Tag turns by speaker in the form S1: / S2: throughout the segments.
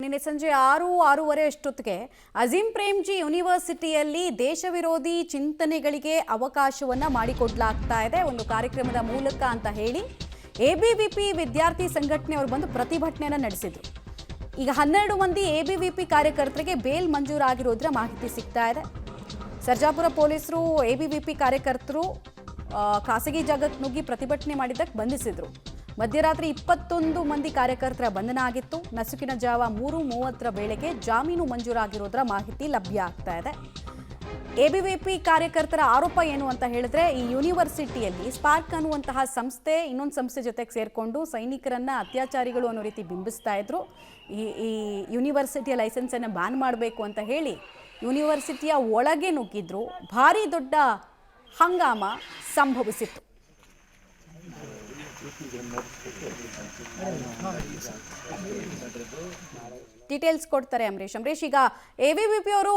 S1: ನಿನ್ನೆ ಸಂಜೆ 6:30 ಅಷ್ಟೊತ್ತಿಗೆ ಅಜೀಂ ಪ್ರೇಮ್ಜಿ ಯೂನಿವರ್ಸಿಟಿಯಲ್ಲಿ ದೇಶ ವಿರೋಧಿ ಚಿಂತನೆಗಳಿಗೆ ಅವಕಾಶವನ್ನ ಮಾಡಿಕೊಡಲಾಗ್ತಾ ಇದೆ ಒಂದು ಕಾರ್ಯಕ್ರಮದ ಮೂಲಕ ಅಂತ ಹೇಳಿ ಎಬಿವಿಪಿ ವಿದ್ಯಾರ್ಥಿ ಸಂಘಟನೆಯವರು ಬಂದು ಪ್ರತಿಭಟನೆಯನ್ನು ನಡೆಸಿದ್ರು. ಈಗ 12 ಮಂದಿ ಎಬಿವಿಪಿ ಕಾರ್ಯಕರ್ತರಿಗೆ ಬೇಲ್ ಮಂಜೂರಾಗಿರೋದ್ರ ಮಾಹಿತಿ ಸಿಗ್ತಾ ಇದೆ. ಸರ್ಜಾಪುರ ಪೊಲೀಸರು ಎಬಿವಿಪಿ ಕಾರ್ಯಕರ್ತರು ಖಾಸಗಿ ಜಾಗಕ್ಕೆ ನುಗ್ಗಿ ಪ್ರತಿಭಟನೆ ಮಾಡಿದ್ದಕ್ಕೆ ಬಂಧಿಸಿದ್ರು. ಮಧ್ಯರಾತ್ರಿ 21 ಮಂದಿ ಕಾರ್ಯಕರ್ತರ ಬಂಧನ ಆಗಿತ್ತು. ನಸುಕಿನ ಜಾವ 3:30 ವೇಳೆಗೆ ಜಾಮೀನು ಮಂಜೂರಾಗಿರೋದ್ರ ಮಾಹಿತಿ ಲಭ್ಯ ಆಗ್ತಾ ಇದೆ. ಎಬಿವಿಪಿ ಕಾರ್ಯಕರ್ತರ ಆರೋಪ ಏನು ಅಂತ ಹೇಳಿದ್ರೆ, ಈ ಯೂನಿವರ್ಸಿಟಿಯಲ್ಲಿ ಸ್ಪಾರ್ಕ್ ಅನ್ನುವಂತಹ ಸಂಸ್ಥೆ ಇನ್ನೊಂದು ಸಂಸ್ಥೆ ಜೊತೆಗೆ ಸೇರಿಕೊಂಡು ಸೈನಿಕರನ್ನ ಅತ್ಯಾಚಾರಿಗಳು ಅನ್ನೋ ರೀತಿ ಬಿಂಬಿಸ್ತಾ ಇದ್ರು. ಈ ಯೂನಿವರ್ಸಿಟಿಯ ಲೈಸೆನ್ಸನ್ನು ಬ್ಯಾನ್ ಮಾಡಬೇಕು ಅಂತ ಹೇಳಿ ಯೂನಿವರ್ಸಿಟಿಯ ಒಳಗೆ ನುಗ್ಗಿದ್ರು. ಭಾರಿ ದೊಡ್ಡ ಹಂಗಾಮ ಸಂಭವಿಸಿತ್ತು. ಡೀಟೇಲ್ಸ್ ಕೊಡ್ತಾರೆ ಅಂಬರೀಶ್. ಈಗ ಎಬಿವಿಪಿ ಅವರು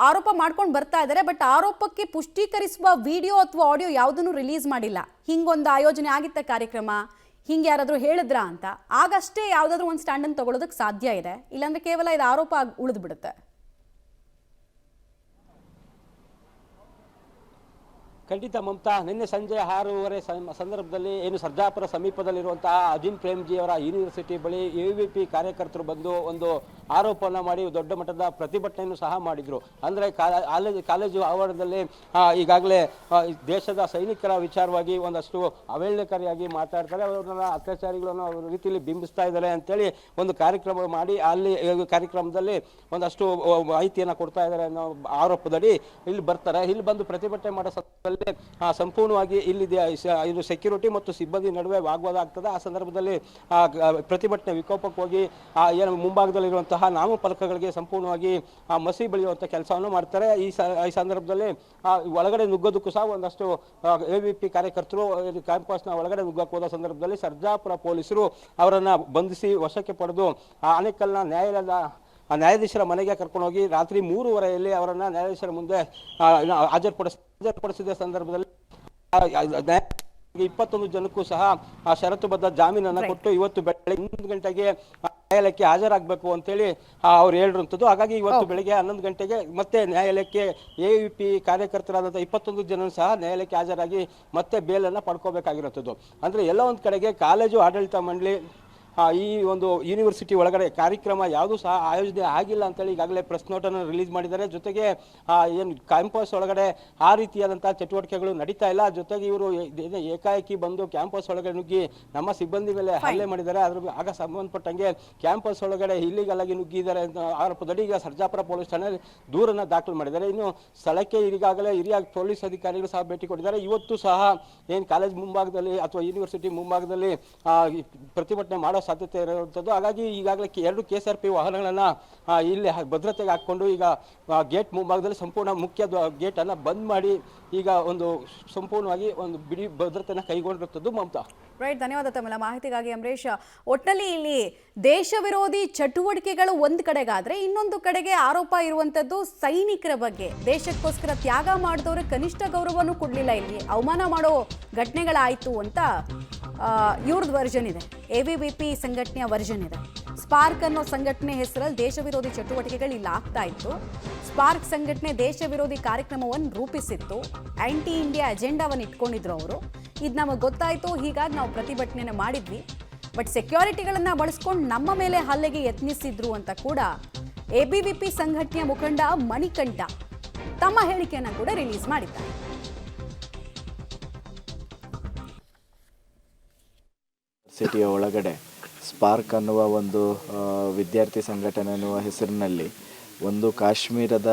S1: ಆರೋಪ ಮಾಡ್ಕೊಂಡು ಬರ್ತಾ ಇದ್ದಾರೆ, ಬಟ್ ಆರೋಪಕ್ಕೆ ಪುಷ್ಟೀಕರಿಸುವ ವಿಡಿಯೋ ಅಥವಾ ಆಡಿಯೋ ಯಾವುದನ್ನು ರಿಲೀಸ್ ಮಾಡಿಲ್ಲ. ಹಿಂಗೊಂದು ಆಯೋಜನೆ ಆಗಿತ್ತ ಕಾರ್ಯಕ್ರಮ, ಹಿಂಗೆ ಯಾರಾದರೂ ಹೇಳಿದ್ರಾ ಅಂತ ಆಗಷ್ಟೇ ಯಾವುದಾದ್ರೂ ಒಂದು ಸ್ಟ್ಯಾಂಡನ್ನು ತಗೊಳ್ಳೋದಕ್ಕೆ ಸಾಧ್ಯ ಇದೆ, ಇಲ್ಲಾಂದ್ರೆ ಕೇವಲ ಇದು ಆರೋಪ ಉಳಿದು ಬಿಡುತ್ತೆ.
S2: ಖಂಡಿತ ಮಮತಾ, ನಿನ್ನೆ ಸಂಜೆ 6:30 ಸಂದರ್ಭದಲ್ಲಿ ಏನು ಸರ್ಜಾಪುರ ಸಮೀಪದಲ್ಲಿರುವಂತಹ ಅಜೀಂ ಪ್ರೇಮ್ಜಿಯವರ ಯೂನಿವರ್ಸಿಟಿ ಬಳಿ ಎಬಿವಿಪಿ ಕಾರ್ಯಕರ್ತರು ಬಂದು ಒಂದು ಆರೋಪವನ್ನು ಮಾಡಿ ದೊಡ್ಡ ಮಟ್ಟದ ಪ್ರತಿಭಟನೆಯನ್ನು ಸಹ ಮಾಡಿದ್ರು. ಅಂದರೆ ಕಾಲೇಜು ಆವರಣದಲ್ಲಿ ಈಗಾಗಲೇ ದೇಶದ ಸೈನಿಕರ ವಿಚಾರವಾಗಿ ಒಂದಷ್ಟು ಅವೇಳನಕಾರಿಯಾಗಿ ಮಾತಾಡ್ತಾರೆ, ಅವರನ್ನ ಅತ್ಯಾಚಾರಿಗಳನ್ನು ಅವ್ರ ರೀತಿಯಲ್ಲಿ ಬಿಂಬಿಸ್ತಾ ಇದ್ದಾರೆ ಅಂತೇಳಿ ಒಂದು ಕಾರ್ಯಕ್ರಮ ಮಾಡಿ ಅಲ್ಲಿ ಕಾರ್ಯಕ್ರಮದಲ್ಲಿ ಒಂದಷ್ಟು ಮಾಹಿತಿಯನ್ನು ಕೊಡ್ತಾ ಇದ್ದಾರೆ ಅನ್ನೋ ಆರೋಪದಡಿ ಇಲ್ಲಿ ಬರ್ತಾರೆ. ಇಲ್ಲಿ ಬಂದು ಪ್ರತಿಭಟನೆ ಮಾಡೋ ಸಂದರ್ಭದಲ್ಲಿ ಸಂಪೂರ್ಣವಾಗಿ ಇಲ್ಲಿ ಇದು ಸೆಕ್ಯೂರಿಟಿ ಮತ್ತು ಸಿಬ್ಬಂದಿ ನಡುವೆ ವಾಗ್ವಾದ ಆಗ್ತದೆ. ಆ ಸಂದರ್ಭದಲ್ಲಿ ಪ್ರತಿಭಟನೆ ವಿಕೋಪಕ್ಕೆ ಹೋಗಿ ಏನು ಮುಂಭಾಗದಲ್ಲಿರುವಂತಹ ನಾಮಫಲಕಗಳಿಗೆ ಸಂಪೂರ್ಣವಾಗಿ ಮಸಿ ಬಳಿಯುವಂಥ ಕೆಲಸವನ್ನು ಮಾಡ್ತಾರೆ. ಈ ಸಂದರ್ಭದಲ್ಲಿ ಒಳಗಡೆ ನುಗ್ಗೋದಕ್ಕೂ ಸಹ ಒಂದಷ್ಟು ಎಬಿವಿಪಿ ಕಾರ್ಯಕರ್ತರು ಕ್ಯಾಂಪಸ್ನ ಒಳಗಡೆ ನುಗ್ಗಕ್ಕೆ ಹೋದ ಸಂದರ್ಭದಲ್ಲಿ ಸರ್ಜಾಪುರ ಪೊಲೀಸರು ಅವರನ್ನು ಬಂಧಿಸಿ ವಶಕ್ಕೆ ಪಡೆದು ಆನೇಕಲ್ನ ನ್ಯಾಯಾಧೀಶರ ಮನೆಗೆ ಕರ್ಕೊಂಡೋಗಿ ರಾತ್ರಿ 3:30 ಅವರನ್ನ ನ್ಯಾಯಾಧೀಶರ ಮುಂದೆ ಹಾಜರುಪಡಿಸಿದ ಸಂದರ್ಭದಲ್ಲಿ 21 ಜನಕ್ಕೂ ಸಹ ಷರತ್ತುಬದ್ಧ ಜಾಮೀನನ್ನು ಕೊಟ್ಟು ಇವತ್ತು ಬೆಳಗ್ಗೆ 11 ಗಂಟೆಗೆ ನ್ಯಾಯಾಲಯಕ್ಕೆ ಹಾಜರಾಗಬೇಕು ಅಂತೇಳಿ ಅವ್ರು ಹೇಳಿರುವಂಥದ್ದು. ಹಾಗಾಗಿ ಇವತ್ತು ಬೆಳಗ್ಗೆ 11 ಗಂಟೆಗೆ ಮತ್ತೆ ನ್ಯಾಯಾಲಯಕ್ಕೆ ಎಬಿವಿಪಿ ಕಾರ್ಯಕರ್ತರಾದಂಥ 21 ಜನ ಸಹ ನ್ಯಾಯಾಲಯಕ್ಕೆ ಹಾಜರಾಗಿ ಮತ್ತೆ ಬೇಲನ್ನು ಪಡ್ಕೋಬೇಕಾಗಿರುವಂಥದ್ದು. ಅಂದರೆ ಎಲ್ಲ ಒಂದು ಕಡೆಗೆ ಕಾಲೇಜು ಆಡಳಿತ ಮಂಡಳಿ ಈ ಒಂದು ಯೂನಿವರ್ಸಿಟಿ ಒಳಗಡೆ ಕಾರ್ಯಕ್ರಮ ಯಾವುದೂ ಸಹ ಆಯೋಜನೆ ಆಗಿಲ್ಲ ಅಂತೇಳಿ ಈಗಾಗಲೇ ಪ್ರೆಸ್ ನೋಟನ್ನು ರಿಲೀಸ್ ಮಾಡಿದ್ದಾರೆ. ಜೊತೆಗೆ ಏನು ಕ್ಯಾಂಪಸ್ ಒಳಗಡೆ ಆ ರೀತಿಯಾದಂಥ ಚಟುವಟಿಕೆಗಳು ನಡೀತಾ ಇಲ್ಲ. ಜೊತೆಗೆ ಇವರು ಏಕಾಏಕಿ ಬಂದು ಕ್ಯಾಂಪಸ್ ಒಳಗಡೆ ನುಗ್ಗಿ ನಮ್ಮ ಸಿಬ್ಬಂದಿ ಮೇಲೆ ಹಲ್ಲೆ ಮಾಡಿದ್ದಾರೆ. ಆಗ ಸಂಬಂಧಪಟ್ಟಂಗೆ ಕ್ಯಾಂಪಸ್ ಒಳಗಡೆ ಇಲ್ಲಿಗಲ್ ಆಗಿ ನುಗ್ಗಿದ್ದಾರೆ ಅಂತ ಆರೋಪದಡಿ ಈಗ ಸರ್ಜಾಪುರ ಪೊಲೀಸ್ ಠಾಣೆ ದೂರನ್ನು ದಾಖಲು ಮಾಡಿದ್ದಾರೆ. ಇನ್ನು ಸ್ಥಳಕ್ಕೆ ಈಗಾಗಲೇ ಹಿರಿಯ ಪೊಲೀಸ್ ಅಧಿಕಾರಿಗಳು ಸಹ ಭೇಟಿ ಕೊಟ್ಟಿದ್ದಾರೆ. ಇವತ್ತು ಸಹ ಏನು ಕಾಲೇಜ್ ಮುಂಭಾಗದಲ್ಲಿ ಅಥವಾ ಯೂನಿವರ್ಸಿಟಿ ಮುಂಭಾಗದಲ್ಲಿ ಪ್ರತಿಭಟನೆ ಮಾಡೋ ಸಾಧ್ಯತೆ ಇರುವಂಥದ್ದು. ಹಾಗಾಗಿ ಈಗಾಗಲೇ 2 KSRP ವಾಹನಗಳನ್ನು ಇಲ್ಲಿ ಭದ್ರತೆಗೆ ಹಾಕ್ಕೊಂಡು ಈಗ ಗೇಟ್ ಮುಂಭಾಗದಲ್ಲಿ ಸಂಪೂರ್ಣ ಮುಖ್ಯ ಗೇಟನ್ನು ಬಂದ್ ಮಾಡಿ ಈಗ ಒಂದು ಸಂಪೂರ್ಣವಾಗಿ ಒಂದು ಬಿಡಿ ಭದ್ರತೆಯನ್ನು ಕೈಗೊಂಡಿರುತ್ತದೆ. ಮಮತಾ,
S1: ರೈಟ್, ಧನ್ಯವಾದ ತಮ್ಮೆಲ್ಲ ಮಾಹಿತಿಗಾಗಿ ಅಂಬರೀಶ್. ಒಟ್ಟಲ್ಲಿ ಇಲ್ಲಿ ದೇಶ ವಿರೋಧಿ ಚಟುವಟಿಕೆಗಳು ಒಂದು ಕಡೆಗಾದ್ರೆ, ಇನ್ನೊಂದು ಕಡೆಗೆ ಆರೋಪ ಇರುವಂಥದ್ದು ಸೈನಿಕರ ಬಗ್ಗೆ. ದೇಶಕ್ಕೋಸ್ಕರ ತ್ಯಾಗ ಮಾಡಿದವರು ಕನಿಷ್ಠ ಗೌರವನೂ ಕೊಡಲಿಲ್ಲ, ಇಲ್ಲಿ ಅವಮಾನ ಮಾಡೋ ಘಟನೆಗಳಾಯಿತು ಅಂತ ಇವ್ರದ್ದು ವರ್ಜನ್ ಇದೆ. ಎಬಿವಿಪಿ ಸಂಘಟನೆಯ ವರ್ಜನ್ ಇದೆ. ಸ್ಪಾರ್ಕ್ ಅನ್ನೋ ಸಂಘಟನೆ ಹೆಸರಲ್ಲಿ ದೇಶ ವಿರೋಧಿ ಚಟುವಟಿಕೆಗಳು ಇಲ್ಲಿ ಆಗ್ತಾ ಇತ್ತು. ಸ್ಪಾರ್ಕ್ ಸಂಘಟನೆ ದೇಶ ವಿರೋಧಿ ಕಾರ್ಯಕ್ರಮವನ್ನು ರೂಪಿಸಿತ್ತು. ಆಂಟಿ ಇಂಡಿಯಾ ಅಜೆಂಡಾವನ್ನು ಇಟ್ಕೊಂಡಿದ್ರು ಅವರು. ಇದು ನಮಗೆ ಗೊತ್ತಾಯಿತು, ಹೀಗಾಗಿ ನಾವು ಪ್ರತಿಭಟನೆಯನ್ನು ಮಾಡಿದ್ವಿ. ಬಟ್ ಸೆಕ್ಯೂರಿಟಿಗಳನ್ನು ಬಳಸ್ಕೊಂಡು ನಮ್ಮ ಮೇಲೆ ಹಲ್ಲೆಗೆ ಯತ್ನಿಸಿದ್ರು ಅಂತ ಕೂಡ ಎಬಿವಿಪಿ ಸಂಘಟನೆಯ ಮುಖಂಡ ಮಣಿಕಂಠ ತಮ್ಮ ಹೇಳಿಕೆಯನ್ನು ಕೂಡ ರಿಲೀಸ್ ಮಾಡಿದ್ದಾರೆ.
S3: ಸಿಟಿಯ ಒಳಗಡೆ ಸ್ಪಾರ್ಕ್ ಅನ್ನುವ ಒಂದು ವಿದ್ಯಾರ್ಥಿ ಸಂಘಟನೆ ಅನ್ನುವ ಹೆಸರಿನಲ್ಲಿ ಒಂದು ಕಾಶ್ಮೀರದ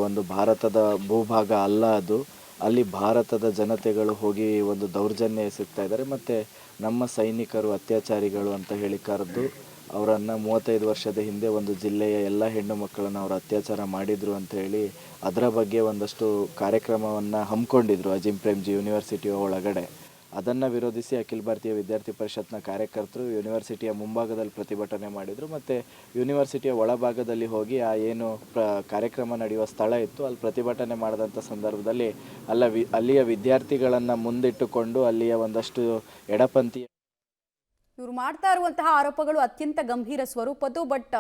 S3: ಒಂದು ಭಾರತದ ಭೂಭಾಗ ಅಲ್ಲ ಅದು. ಅಲ್ಲಿ ಭಾರತದ ಜನತೆಗಳು ಹೋಗಿ ಒಂದು ದೌರ್ಜನ್ಯ ಎಸಗ್ತಾ ಇದ್ದಾರೆ. ಮತ್ತು ನಮ್ಮ ಸೈನಿಕರು ಅತ್ಯಾಚಾರಿಗಳು ಅಂತ ಹೇಳಿ ಕರೆದು ಅವರನ್ನು 35 ವರ್ಷದ ಹಿಂದೆ ಒಂದು ಜಿಲ್ಲೆಯ ಎಲ್ಲ ಹೆಣ್ಣು ಮಕ್ಕಳನ್ನು ಅವರು ಅತ್ಯಾಚಾರ ಮಾಡಿದರು ಅಂತ ಹೇಳಿ ಅದರ ಬಗ್ಗೆ ಒಂದಷ್ಟು ಕಾರ್ಯಕ್ರಮವನ್ನು ಹಮ್ಮಿಕೊಂಡಿದ್ರು ಅಜೀಂ ಪ್ರೇಮ್ಜಿ ಯೂನಿವರ್ಸಿಟಿಯ ಒಳಗಡೆ. ಅದನ್ನು ವಿರೋಧಿಸಿ ಅಖಿಲ ಭಾರತೀಯ ವಿದ್ಯಾರ್ಥಿ ಪರಿಷತ್ನ ಕಾರ್ಯಕರ್ತರು ಯೂನಿವರ್ಸಿಟಿಯ ಮುಂಭಾಗದಲ್ಲಿ ಪ್ರತಿಭಟನೆ ಮಾಡಿದರು. ಮತ್ತು ಯೂನಿವರ್ಸಿಟಿಯ ಒಳಭಾಗದಲ್ಲಿ ಹೋಗಿ ಏನು ಕಾರ್ಯಕ್ರಮ ನಡೆಯುವ ಸ್ಥಳ ಇತ್ತು ಅಲ್ಲಿ ಪ್ರತಿಭಟನೆ ಮಾಡಿದಂಥ ಸಂದರ್ಭದಲ್ಲಿ ಅಲ್ಲಿಯ ವಿದ್ಯಾರ್ಥಿಗಳನ್ನು ಮುಂದಿಟ್ಟುಕೊಂಡು ಅಲ್ಲಿಯ ಒಂದಷ್ಟು ಎಡಪಂಥೀಯ
S1: ಇವರು ಮಾಡ್ತಾ ಇರುವಂತಹ ಆರೋಪಗಳು ಅತ್ಯಂತ ಗಂಭೀರ ಸ್ವರೂಪದ್ದು. ಬಟ್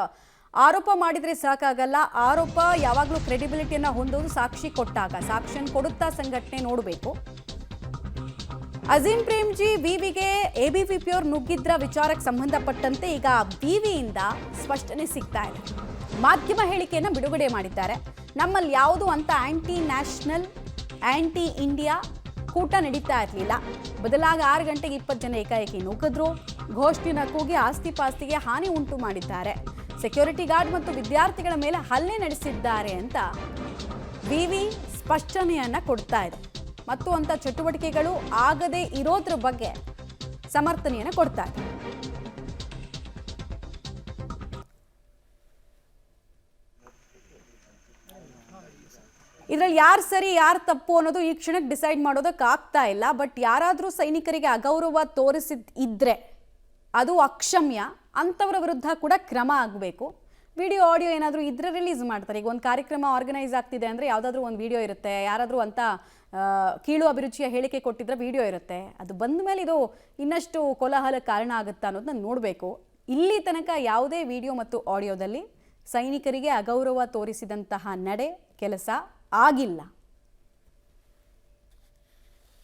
S1: ಆರೋಪ ಮಾಡಿದರೆ ಸಾಕಾಗಲ್ಲ, ಆರೋಪ ಯಾವಾಗಲೂ ಕ್ರೆಡಿಬಿಲಿಟಿಯನ್ನು ಹೊಂದೋದು ಸಾಕ್ಷಿ ಕೊಟ್ಟಾಗ. ಸಾಕ್ಷಿಯನ್ನು ಕೊಡುತ್ತಾ ಸಂಘಟನೆ ನೋಡಬೇಕು. ಅಜೀಂ ಪ್ರೇಮ್ಜಿ ವಿವಿಗೆ ಎಬಿವಿಪಿ ಅವರು ನುಗ್ಗಿದ್ರ ವಿಚಾರಕ್ಕೆ ಸಂಬಂಧಪಟ್ಟಂತೆ ಈಗ ವಿವಿಯಿಂದ ಸ್ಪಷ್ಟನೆ ಸಿಗ್ತಾ ಇದೆ. ಮಾಧ್ಯಮ ಹೇಳಿಕೆಯನ್ನು ಬಿಡುಗಡೆ ಮಾಡಿದ್ದಾರೆ. ನಮ್ಮಲ್ಲಿ ಯಾವುದು ಅಂತ ಆಂಟಿ ನ್ಯಾಷನಲ್, ಆಂಟಿ ಇಂಡಿಯಾ ಕೂಟ ನಡೀತಾ ಇರಲಿಲ್ಲ. ಬದಲಾಗಿ 6 ಗಂಟೆಗೆ 20 ಜನ ಏಕಾಏಕಿ ನುಗ್ಗಿದ್ರು. ಘೋಷಣೆನ ಕೂಗಿ ಆಸ್ತಿ ಪಾಸ್ತಿಗೆ ಹಾನಿ ಉಂಟು ಮಾಡಿದ್ದಾರೆ. ಸೆಕ್ಯೂರಿಟಿ ಗಾರ್ಡ್ ಮತ್ತು ವಿದ್ಯಾರ್ಥಿಗಳ ಮೇಲೆ ಹಲ್ಲೆ ನಡೆಸಿದ್ದಾರೆ ಅಂತ ವಿವಿ ಸ್ಪಷ್ಟನೆಯನ್ನ ಕೊಡ್ತಾ ಇದೆ. ಮತ್ತು ಅಂತ ಚಟುವಟಿಕೆಗಳು ಆಗದೇ ಇರೋದ್ರ ಬಗ್ಗೆ ಸಮರ್ಥನೆಯನ್ನು ಕೊಡ್ತಾ ಇದೆ. ಇದರಲ್ಲಿ ಯಾರು ಸರಿ ಯಾರು ತಪ್ಪು ಅನ್ನೋದು ಈ ಕ್ಷಣಕ್ಕೆ ಡಿಸೈಡ್ ಮಾಡೋದಕ್ಕೆ ಆಗ್ತಾ ಇಲ್ಲ. ಬಟ್ ಯಾರಾದರೂ ಸೈನಿಕರಿಗೆ ಅಗೌರವ ತೋರಿಸಿದ್ರೆ ಅದು ಅಕ್ಷಮ್ಯ. ಅಂಥವರ ವಿರುದ್ಧ ಕೂಡ ಕ್ರಮ ಆಗಬೇಕು. ವಿಡಿಯೋ ಆಡಿಯೋ ಏನಾದರೂ ಇದ್ರೆ ರಿಲೀಸ್ ಮಾಡ್ತಾರೆ. ಈಗ ಒಂದು ಕಾರ್ಯಕ್ರಮ ಆರ್ಗನೈಸ್ ಆಗ್ತಿದೆ ಅಂದರೆ ಯಾವುದಾದ್ರೂ ಒಂದು ವಿಡಿಯೋ ಇರುತ್ತೆ. ಯಾರಾದರೂ ಅಂತ ಕೀಳು ಅಭಿರುಚಿಯ ಹೇಳಿಕೆ ಕೊಟ್ಟಿದ್ರೆ ವಿಡಿಯೋ ಇರುತ್ತೆ. ಅದು ಬಂದ ಮೇಲೆ ಇದು ಇನ್ನಷ್ಟು ಕೋಲಾಹಲ ಕಾರಣ ಆಗುತ್ತಾ ಅನ್ನೋದನ್ನ ನೋಡಬೇಕು. ಇಲ್ಲಿ ತನಕ ಯಾವುದೇ ವಿಡಿಯೋ ಮತ್ತು ಆಡಿಯೋದಲ್ಲಿ ಸೈನಿಕರಿಗೆ ಅಗೌರವ ತೋರಿಸಿದಂತಹ ನಡೆ ಕೆಲಸ ಆಗಿಲ್ಲ.